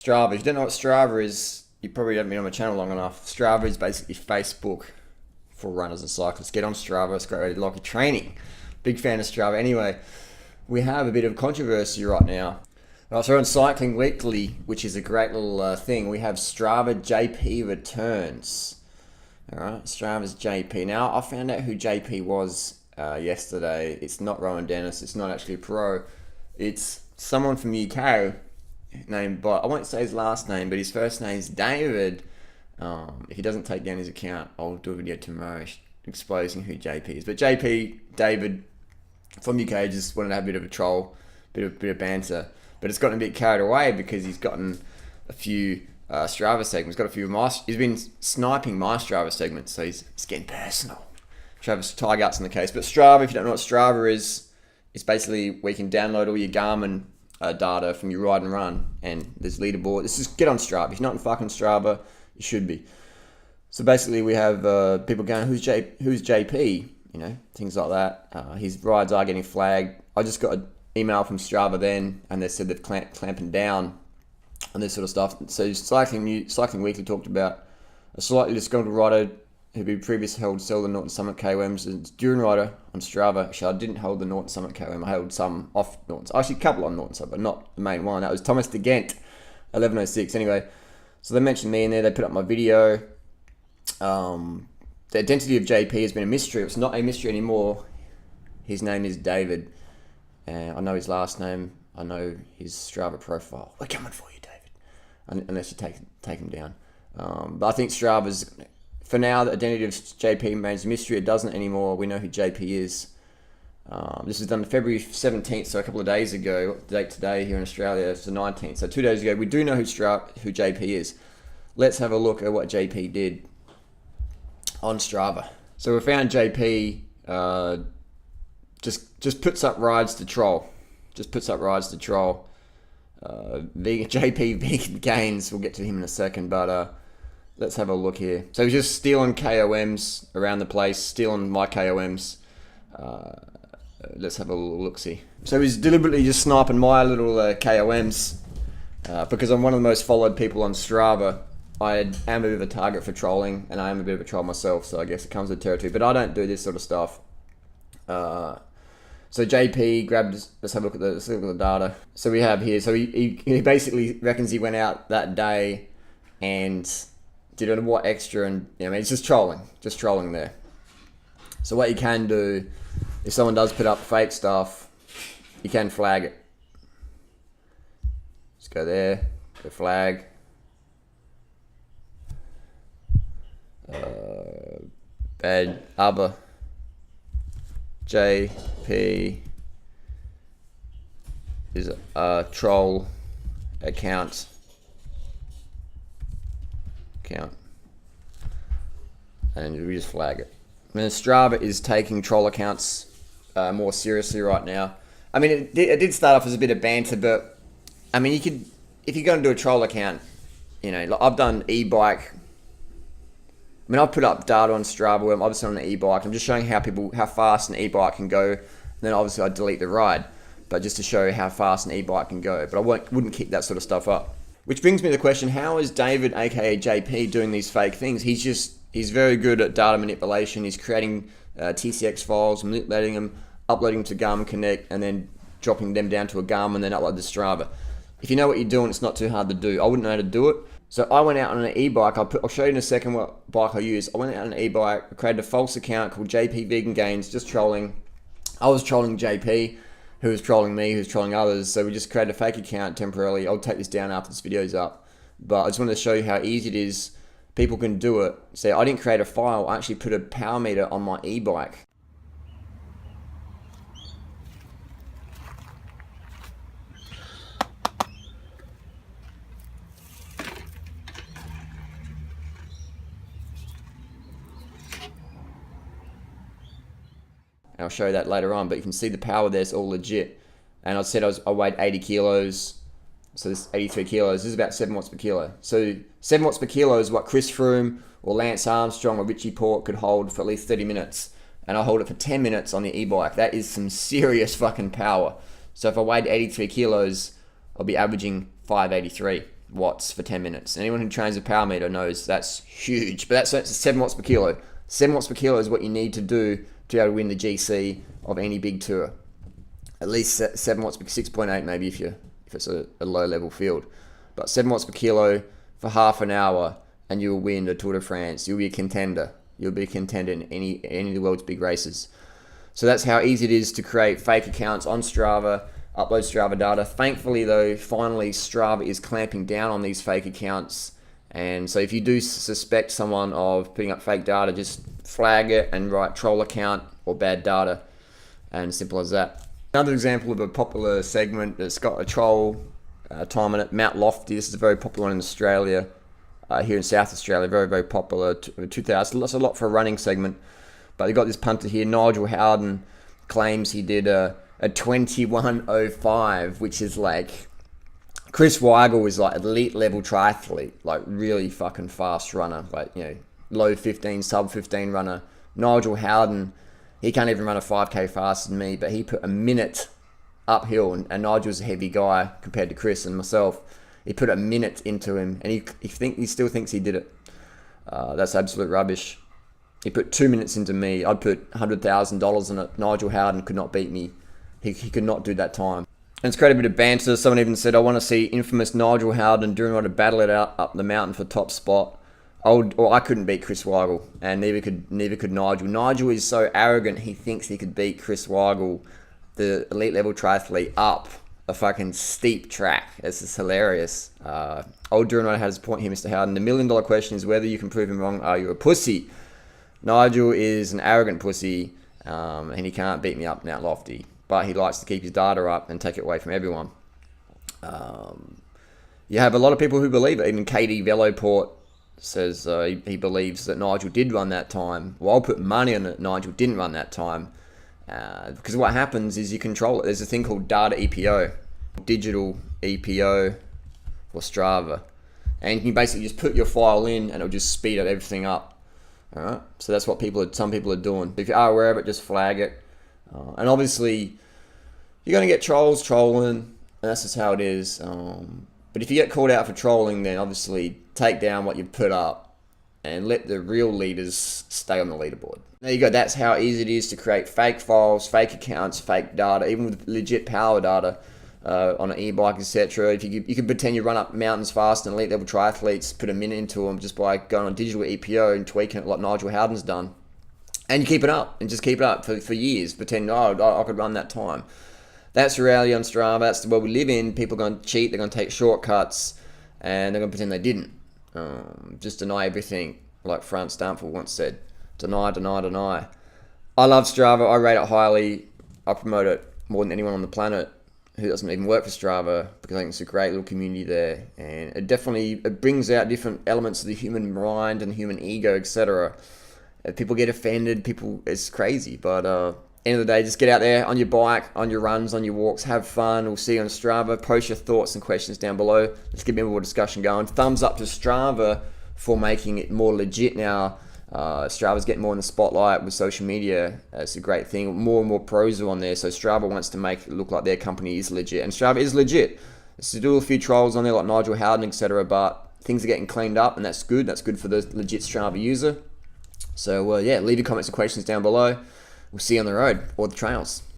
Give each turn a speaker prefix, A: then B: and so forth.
A: Strava. If you don't know what Strava is, you probably haven't been on my channel long enough. Strava is basically Facebook for runners and cyclists. Get on Strava. It's a great way to like your training. Big fan of Strava. Anyway, we have a bit of controversy right now. Right, so on Cycling Weekly, which is a great little thing, we have Strava JP returns. All right, Strava's JP. Now, I found out who JP was yesterday. It's not Rowan Dennis. It's not actually a pro. It's someone from UK named, but I won't say his last name, but his first name is David. If he doesn't take down his account, I'll do a video tomorrow exposing who JP is. But JP, David, from UK, just wanted to have a bit of a troll, bit of banter. But it's gotten a bit carried away because he's gotten a few Strava segments. Got a few he's been sniping my Strava segments, so he's getting personal. Travis Tygart's in the case. But Strava, if you don't know what Strava is, it's basically where you can download all your Garmin data from your ride and run, and there's leaderboard. This is get on Strava. If you're not in fucking Strava, you should be. So basically, we have people going, "Who's JP?" You know, things like that. His rides are getting flagged. I just got an email from Strava then, and they said they're clamping down on this sort of stuff. So Cycling Weekly talked about a slightly disgruntled rider who previously held several Norton Summit KOMs as Duran rider on Strava. Actually, I didn't hold the Norton Summit KOM. I held some off Norton. Actually, a couple on Norton Summit, but not the main one. That was Thomas de Ghent, 1106. Anyway, so they mentioned me in there. They put up my video. The identity of JP has been a mystery. It's not a mystery anymore. His name is David. I know his last name. I know his Strava profile. We're coming for you, David. Unless you take him down. But I think Strava's... For now, the identity of JP remains a mystery. It doesn't anymore. We know who JP is. This was done February 17th, so a couple of days ago. What date today here in Australia? It's the 19th, so 2 days ago. We do know who JP is. Let's have a look at what JP did on Strava. So we found JP just puts up rides to troll. JP Vegan Gains. We'll get to him in a second, but... let's have a look here. So he's just stealing KOMs around the place, stealing my KOMs. Let's have a look-see. So he's deliberately just sniping my little KOMs because I'm one of the most followed people on Strava. I am a bit of a target for trolling, and I am a bit of a troll myself, so I guess it comes with territory. But I don't do this sort of stuff. So JP grabbed, let's have a look at the data. So we have here, so he basically reckons he went out that day and did a what extra, and it's just trolling there. So what you can do, if someone does put up fake stuff, you can flag it. Just go there, go flag. Bad other JP is a troll account. And we just flag it. I mean, Strava is taking troll accounts more seriously right now. I mean, it did start off as a bit of banter, but I mean, if you're going to do a troll account, like I've done e-bike. I mean, I've put up data on Strava where I'm obviously on an e-bike. I'm just showing how fast an e-bike can go. And then obviously I delete the ride, but just to show how fast an e-bike can go. But I wouldn't keep that sort of stuff up. Which brings me to the question, how is David, aka JP, doing these fake things? He's very good at data manipulation. He's creating TCX files, manipulating them, uploading them to Garmin Connect, and then dropping them down to a Garmin and then upload to Strava. If you know what you're doing, it's not too hard to do. I wouldn't know how to do it. So I went out on an e-bike. I'll show you in a second what bike I use. I went out on an e-bike, I created a false account called JP Vegan Gains, just trolling. I was trolling JP, who was trolling me, who was trolling others. So we just created a fake account temporarily. I'll take this down after this video's up. But I just wanted to show you how easy it is. People can do it. So I didn't create a file. I actually put a power meter on my e-bike. And I'll show you that later on, but you can see the power there is all legit. And I said I weighed 80 kilos, so this 83 kilos, this is about 7 watts per kilo. So 7 watts per kilo is what Chris Froome or Lance Armstrong or Richie Porte could hold for at least 30 minutes. And I hold it for 10 minutes on the e-bike. That is some serious fucking power. So if I weighed 83 kilos, I'll be averaging 583. watts for 10 minutes. Anyone who trains a power meter knows that's huge, but that's 7 watts per kilo. 7 watts per kilo is what you need to do to be able to win the GC of any big tour. At least 7 watts per 6.8 maybe if it's a low level field. But 7 watts per kilo for half an hour and you'll win the Tour de France. You'll be a contender. You'll be a contender in any of the world's big races. So that's how easy it is to create fake accounts on Strava, upload Strava data. Thankfully though, finally Strava is clamping down on these fake accounts. And so if you do suspect someone of putting up fake data, just flag it and write troll account or bad data. And simple as that. Another example of a popular segment that's got a troll time on it, Mount Lofty. This is a very popular one in Australia, here in South Australia, very, very popular. 2000, that's a lot for a running segment. But you got this punter here, Nigel Howden, claims he did a 21:05, which is like, Chris Weigel was like elite level triathlete, like really fucking fast runner, like, you know, low 15, sub 15 runner. Nigel Howden, he can't even run a 5K faster than me, but he put a minute uphill, and Nigel's a heavy guy compared to Chris and myself. He put a minute into him, and he still thinks he did it. That's absolute rubbish. He put 2 minutes into me. I'd put $100,000 on it. Nigel Howden could not beat me. He could not do that time. And it's created a bit of banter. Someone even said, I want to see infamous Nigel Howden doing what to battle it out up the mountain for top spot. I couldn't beat Chris Weigel, and neither could Nigel. Nigel is so arrogant, he thinks he could beat Chris Weigel, the elite level triathlete, up a fucking steep track. This is hilarious. Old Duranoid has a point here, Mr. Howden. The $1 million question is whether you can prove him wrong. Are you a pussy? Nigel is an arrogant pussy, and he can't beat me up Mount Lofty, but he likes to keep his data up and take it away from everyone. You have a lot of people who believe it. Even Katie Veloport says he believes that Nigel did run that time. Well, I'll put money on it Nigel didn't run that time, because what happens is you control it. There's a thing called data EPO, digital EPO for Strava, and you can basically just put your file in and it'll just speed everything up. All right, so that's what some people are doing. If you are aware of it, just flag it. And obviously, you're going to get trolls trolling, and that's just how it is. But if you get called out for trolling, then obviously take down what you've put up and let the real leaders stay on the leaderboard. There you go. That's how easy it is to create fake files, fake accounts, fake data, even with legit power data on an e-bike, etc. If you can pretend you run up mountains fast and elite level triathletes, put a minute into them just by going on digital EPO and tweaking it like Nigel Howden's done. And you keep it up, and just keep it up for years. Pretend, I could run that time. That's reality on Strava. That's the world we live in. People are going to cheat. They're going to take shortcuts, and they're going to pretend they didn't. Just deny everything, like Franz Stamfel once said. Deny, deny, deny. I love Strava. I rate it highly. I promote it more than anyone on the planet who doesn't even work for Strava, because I think it's a great little community there. And it brings out different elements of the human mind and human ego, etc. People get offended, it's crazy, but end of the day, just get out there on your bike, on your runs, on your walks, have fun. We'll see you on Strava. Post your thoughts and questions down below. Let's get a bit more discussion going. Thumbs up to Strava for making it more legit now. Strava's getting more in the spotlight with social media. It's a great thing. More and more pros are on there, so Strava wants to make it look like their company is legit, and Strava is legit. There's still a few trolls on there like Nigel Howden, etc., but things are getting cleaned up, and that's good. That's good for the legit Strava user. So yeah, leave your comments and questions down below. We'll see you on the road or the trails.